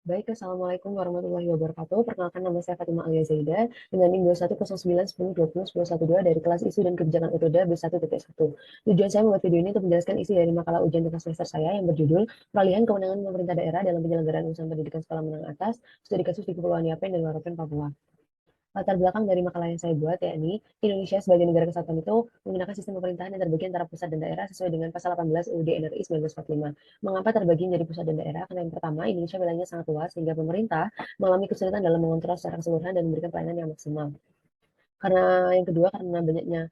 Baik, Assalamualaikum warahmatullahi wabarakatuh. Perkenalkan nama saya Fatimah Alia Zaida dengan NIM 2109102012 dari kelas Isu dan Kebijakan Metode B1.1. Tujuan saya membuat video ini untuk menjelaskan isi dari makalah ujian tingkat semester saya yang berjudul Peralihan Kewenangan Pemerintah Daerah dalam Penyelenggaraan Urusan Pendidikan Sekolah Menengah Atas, Studi Kasus di Kepulauan Yapen dan Waropen, Papua. Latar belakang dari makalah yang saya buat yakni Indonesia sebagai negara kesatuan itu menggunakan sistem pemerintahan yang terbagi antara pusat dan daerah sesuai dengan pasal 18 UUD NRI 1945. Mengapa terbagi menjadi pusat dan daerah? Karena yang pertama, Indonesia wilayahnya sangat luas sehingga pemerintah mengalami kesulitan dalam mengontrol secara keseluruhan dan memberikan pelayanan yang maksimal. Karena yang kedua, karena banyaknya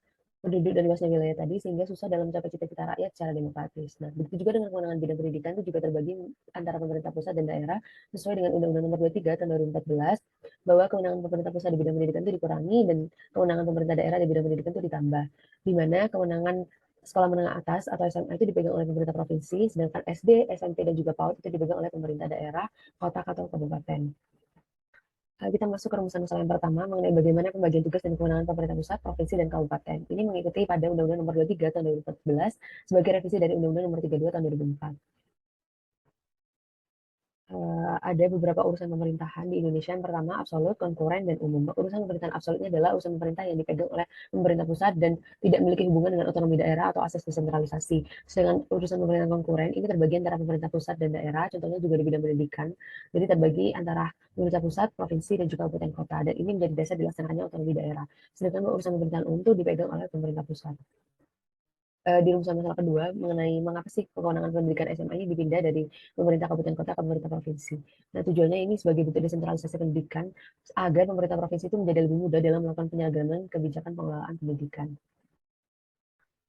penduduk dan luasnya wilayah tadi, sehingga susah dalam mencapai cita-cita rakyat secara demokratis. Nah, begitu juga dengan kewenangan bidang pendidikan itu juga terbagi antara pemerintah pusat dan daerah sesuai dengan Undang-Undang Nomor 23 Tahun 2014 bahwa kewenangan pemerintah pusat di bidang pendidikan itu dikurangi dan kewenangan pemerintah daerah di bidang pendidikan itu ditambah. Di mana kewenangan sekolah menengah atas atau SMA itu dipegang oleh pemerintah provinsi, sedangkan SD, SMP, dan juga PAUD itu dipegang oleh pemerintah daerah, kota, atau kabupaten. Kita masuk ke rumusan masalah yang pertama mengenai bagaimana pembagian tugas dan kewenangan pemerintah pusat, provinsi, dan kabupaten. Ini mengikuti pada Undang-Undang Nomor 23 Tahun 2014 sebagai revisi dari Undang-Undang Nomor 32 Tahun 2004. Ada beberapa urusan pemerintahan di Indonesia. Yang pertama, absolut, konkuren, dan umum. Urusan pemerintahan absolutnya adalah urusan pemerintah yang dipegang oleh pemerintah pusat dan tidak memiliki hubungan dengan otonomi daerah atau asas desentralisasi. Sedangkan urusan pemerintahan konkuren ini terbagi antara pemerintah pusat dan daerah, contohnya juga di bidang pendidikan. Jadi terbagi antara pemerintah pusat, provinsi, dan juga kabupaten kota. Dan ini menjadi dasar dilaksanakannya otonomi daerah. Sedangkan urusan pemerintahan umum itu dipegang oleh pemerintah pusat. Di rumusan masalah kedua mengenai mengapa sih kewenangan pendidikan SMA ini dipindah dari pemerintah kabupaten kota ke pemerintah provinsi. Nah, tujuannya ini sebagai bentuk desentralisasi pendidikan agar pemerintah provinsi itu menjadi lebih mudah dalam melakukan penyelenggaraan kebijakan pengelolaan pendidikan.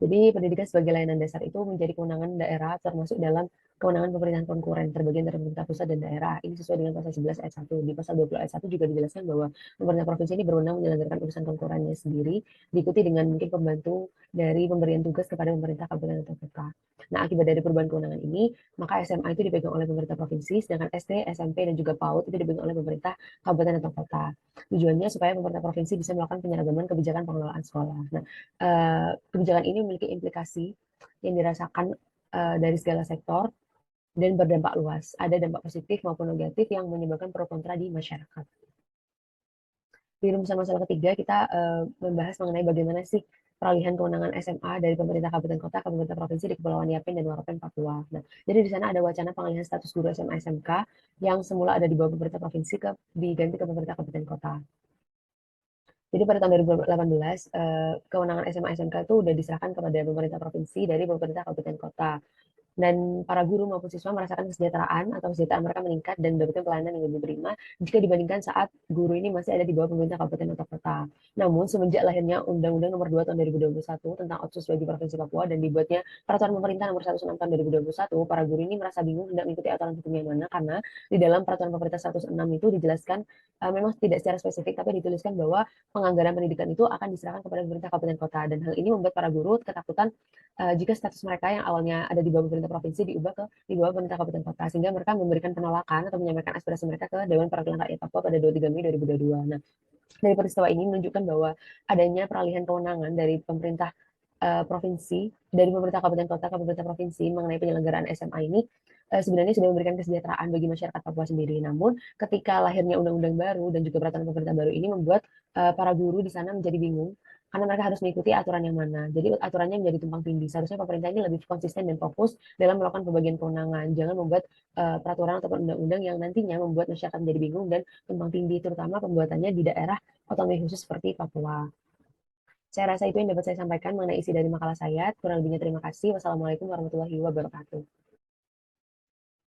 Jadi pendidikan sebagai layanan dasar itu menjadi kewenangan daerah termasuk dalam kewenangan pemerintahan konkuren terbagi antara pemerintah pusat dan daerah. Ini sesuai dengan pasal 11 ayat 1. Di pasal 20 ayat 1 juga dijelaskan bahwa pemerintah provinsi ini berwenang menyelenggarakan urusan konkurennya sendiri, diikuti dengan mungkin pembantu dari pemberian tugas kepada pemerintah kabupaten atau kota. Nah, akibat dari perubahan kewenangan ini, maka SMA itu dipegang oleh pemerintah provinsi, sedangkan SD, SMP, dan juga PAUD itu dipegang oleh pemerintah kabupaten atau kota. Tujuannya supaya pemerintah provinsi bisa melakukan penyeragaman kebijakan pengelolaan sekolah. Nah, kebijakan ini memiliki implikasi yang dirasakan dari segala sektor dan berdampak luas. Ada dampak positif maupun negatif yang menyebabkan pro kontra di masyarakat. Di rumusan masalah ketiga kita membahas mengenai bagaimana sih peralihan kewenangan SMA dari pemerintah kabupaten kota ke pemerintah provinsi di Kepulauan Yapen dan Waropen, Papua. Nah, jadi di sana ada wacana pengalihan status guru SMA SMK yang semula ada di bawah pemerintah provinsi diganti ke pemerintah kabupaten kota. Jadi pada tahun 2018, kewenangan SMA SMK itu sudah diserahkan kepada pemerintah provinsi dari pemerintah kabupaten kota. Dan para guru maupun siswa merasakan kesejahteraan atau kesejahteraan mereka meningkat dan mendapatkan pelayanan yang lebih prima jika dibandingkan saat guru ini masih ada di bawah pemerintah kabupaten atau kota. Namun, semenjak lahirnya Undang-Undang Nomor 2 Tahun 2021 tentang Otsus bagi Provinsi Papua dan dibuatnya Peraturan Pemerintah Nomor 106 Tahun 2021, para guru ini merasa bingung hendak mengikuti aturan hukum yang mana karena di dalam Peraturan Pemerintah 106 itu dijelaskan memang tidak secara spesifik tapi dituliskan bahwa penganggaran pendidikan itu akan diserahkan kepada pemerintah kabupaten kota dan hal ini membuat para guru ketakutan jika status mereka yang awalnya ada di bawah pemerintah provinsi diubah ke di bawah pemerintah kabupaten kota sehingga mereka memberikan penolakan atau menyampaikan aspirasi mereka ke Dewan Perwakilan Rakyat Papua pada 23 Mei 2022. Nah, dari peristiwa ini menunjukkan bahwa adanya peralihan kewenangan dari pemerintah provinsi dari pemerintah kabupaten kota ke pemerintah provinsi mengenai penyelenggaraan SMA ini sebenarnya sudah memberikan kesejahteraan bagi masyarakat Papua sendiri. Namun ketika lahirnya undang-undang baru dan juga peraturan pemerintah baru ini membuat para guru di sana menjadi bingung karena mereka harus mengikuti aturan yang mana. Jadi aturannya menjadi tumpang tindih. Seharusnya pemerintah ini lebih konsisten dan fokus dalam melakukan pembagian kewenangan. Jangan membuat peraturan ataupun undang-undang yang nantinya membuat masyarakat menjadi bingung dan tumpang tindih, terutama pembuatannya di daerah otonomi khusus seperti Papua. Saya rasa itu yang dapat saya sampaikan mengenai isi dari makalah saya. Kurang lebihnya terima kasih. Wassalamualaikum warahmatullahi wabarakatuh.